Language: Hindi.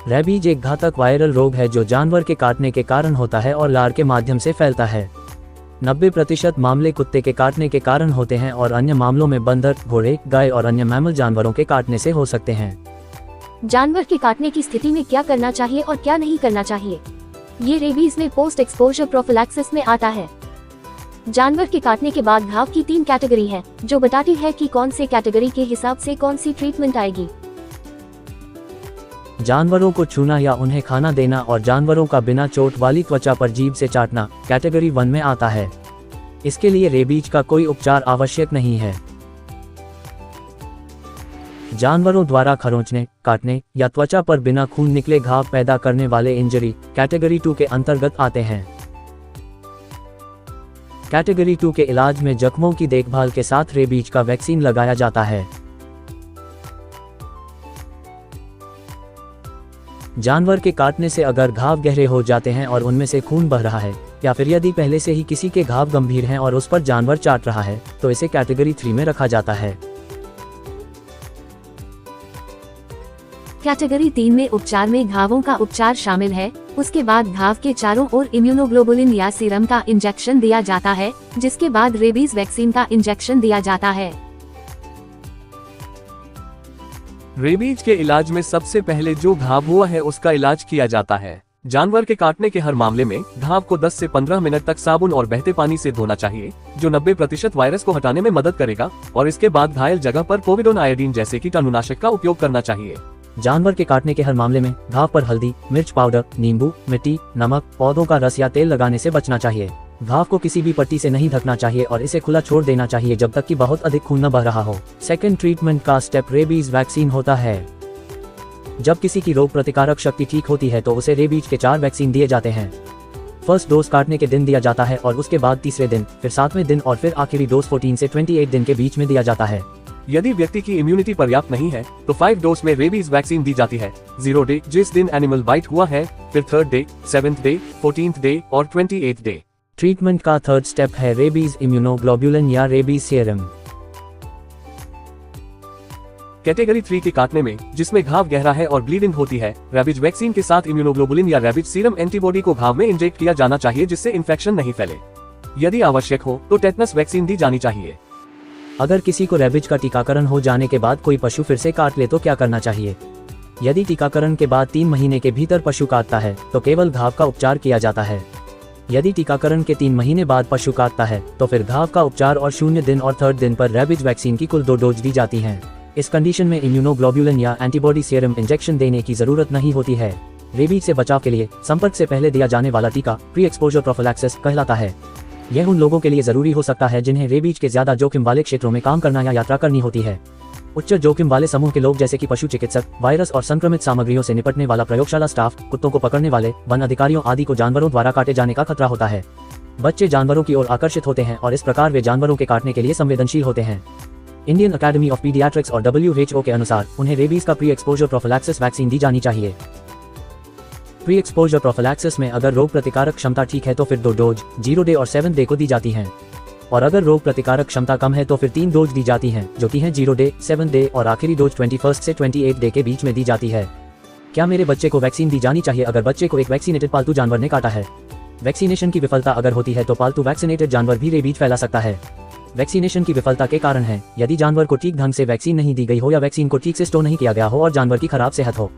रेबीज एक घातक वायरल रोग है जो जानवर के काटने के कारण होता है और लार के माध्यम से फैलता है। 90% मामले कुत्ते के काटने के कारण होते हैं और अन्य मामलों में बंदर, घोड़े, गाय और अन्य मैमल जानवरों के काटने से हो सकते हैं। जानवर के काटने की स्थिति में क्या करना चाहिए और क्या नहीं करना चाहिए, ये रेबीज में पोस्ट एक्सपोजर प्रोफिलैक्सिस में आता है। जानवर के काटने के बाद घाव की 3 कैटेगरी है, जो बताती है कि कौन से कैटेगरी के हिसाब से कौन सी ट्रीटमेंट आएगी। जानवरों को छूना या उन्हें खाना देना और जानवरों का बिना चोट वाली त्वचा पर जीभ से चाटना कैटेगरी 1 में आता है। इसके लिए रेबीज का कोई उपचार आवश्यक नहीं है। जानवरों द्वारा खरोंचने, काटने या त्वचा पर बिना खून निकले घाव पैदा करने वाले इंजरी कैटेगरी 2 के अंतर्गत आते हैं। कैटेगरी 2 के इलाज में जख्मों की देखभाल के साथ रेबीज का वैक्सीन लगाया जाता है। जानवर के काटने से अगर घाव गहरे हो जाते हैं और उनमें से खून बह रहा है, या फिर यदि पहले से ही किसी के घाव गंभीर हैं और उस पर जानवर चाट रहा है, तो इसे कैटेगरी 3 में रखा जाता है। कैटेगरी 3 में उपचार में घावों का उपचार शामिल है। उसके बाद घाव के चारों ओर इम्यूनोग्लोबुलिन या सीरम का इंजेक्शन दिया जाता है, जिसके बाद रेबीज वैक्सीन का इंजेक्शन दिया जाता है। रेबीज के इलाज में सबसे पहले जो घाव हुआ है उसका इलाज किया जाता है। जानवर के काटने के हर मामले में घाव को 10 से 15 मिनट तक साबुन और बहते पानी से धोना चाहिए, जो 90% वायरस को हटाने में मदद करेगा, और इसके बाद घायल जगह पर पोविडोन आयोडीन जैसे कीटाणुनाशक का उपयोग करना चाहिए। जानवर के काटने के हर मामले में घाव पर हल्दी, मिर्च पाउडर, नींबू, मिट्टी, नमक, पौधों का रस या तेल लगाने से बचना चाहिए। घाव को किसी भी पट्टी से नहीं ढकना चाहिए और इसे खुला छोड़ देना चाहिए जब तक कि बहुत अधिक खून न बह रहा हो। सेकेंड ट्रीटमेंट का स्टेप रेबीज वैक्सीन होता है। जब किसी की रोग प्रतिकारक शक्ति ठीक होती है तो उसे रेबीज के 4 वैक्सीन दिए जाते हैं। फर्स्ट डोज काटने के दिन दिया जाता है और उसके बाद तीसरे दिन, फिर 7वें दिन और फिर आखिरी डोज 14 से 28 दिन के बीच में दिया जाता है। यदि व्यक्ति की इम्यूनिटी पर्याप्त नहीं है तो 5 डोज में रेबीज वैक्सीन दी जाती है। 0 डे जिस दिन एनिमल बाइट हुआ है, फिर 3rd day, 7th day, 14th day और 28th डे। ट्रीटमेंट का थर्ड स्टेप है रेबीज इम्यूनोग्लोबुलिन या रेबीज सीरम। कैटेगरी 3 के काटने में, जिसमें घाव गहरा है और ब्लीडिंग होती है, रेबीज वैक्सीन के साथ इम्यूनोग्लोबुलिन या रेबीज सीरम एंटीबॉडी को घाव में इंजेक्ट किया जाना चाहिए जिससे इन्फेक्शन नहीं फैले। यदि आवश्यक हो तो टेटनस वैक्सीन दी जानी चाहिए। अगर किसी को रेबीज का टीकाकरण हो जाने के बाद कोई पशु फिर से काट ले तो क्या करना चाहिए? यदि टीकाकरण के बाद 3 महीने के भीतर पशु काटता है तो केवल घाव का उपचार किया जाता है। यदि टीकाकरण के 3 महीने बाद पशु काटता है तो फिर घाव का उपचार और 0 दिन और 3rd दिन पर रेबीज वैक्सीन की कुल 2 डोज दी जाती हैं। इस कंडीशन में इम्यूनोग्लोबुलिन या एंटीबॉडी सीरम इंजेक्शन देने की जरूरत नहीं होती है। रेबीज से बचाव के लिए संपर्क से पहले दिया जाने वाला टीका प्री एक्सपोजर प्रोफिलैक्सिस कहलाता है। यह उन लोगों के लिए जरूरी हो सकता है जिन्हें रेबीज के ज्यादा जोखिम वाले क्षेत्रों में काम करना या यात्रा करनी होती है। उच्च जोखिम वाले समूह के लोग जैसे कि पशु चिकित्सक, वायरस और संक्रमित सामग्रियों से निपटने वाला प्रयोगशाला स्टाफ, कुत्तों को पकड़ने वाले, वन अधिकारियों आदि को जानवरों द्वारा काटे जाने का खतरा होता है। बच्चे जानवरों की ओर आकर्षित होते हैं और इस प्रकार वे जानवरों के काटने के लिए संवेदनशील होते हैं। इंडियन अकेडमी ऑफ पीडियाट्रिक्स और WHO के अनुसार उन्हें रेबीज का प्री एक्सपोजर प्रोफिलैक्सिस वैक्सीन दी जानी चाहिए। प्री एक्सपोजर प्रोफिलैक्सिस में अगर रोग प्रतिकारक क्षमता ठीक है तो फिर 2 डोज 0 डे और 7 डे को दी जाती हैं, और अगर रोग प्रतिकारक क्षमता कम है तो फिर 3 डोज दी जाती हैं, जो कि हैं 0 डे, 7 डे और आखिरी डोज 21 से 28 डे के बीच में दी जाती है। क्या मेरे बच्चे को वैक्सीन दी जानी चाहिए अगर बच्चे को एक वैक्सीनेटेड पालतू जानवर ने काटा है? वैक्सीनेशन की विफलता अगर होती है तो पालतू वैक्सीनेटेड जानवर भी रेबीज फैला सकता है। वैक्सीनेशन की विफलता के कारण है यदि जानवर को ठीक ढंग से वैक्सीन नहीं दी गई हो या वैक्सीन को ठीक से स्टोर नहीं किया गया हो और जानवर की खराब सेहत हो।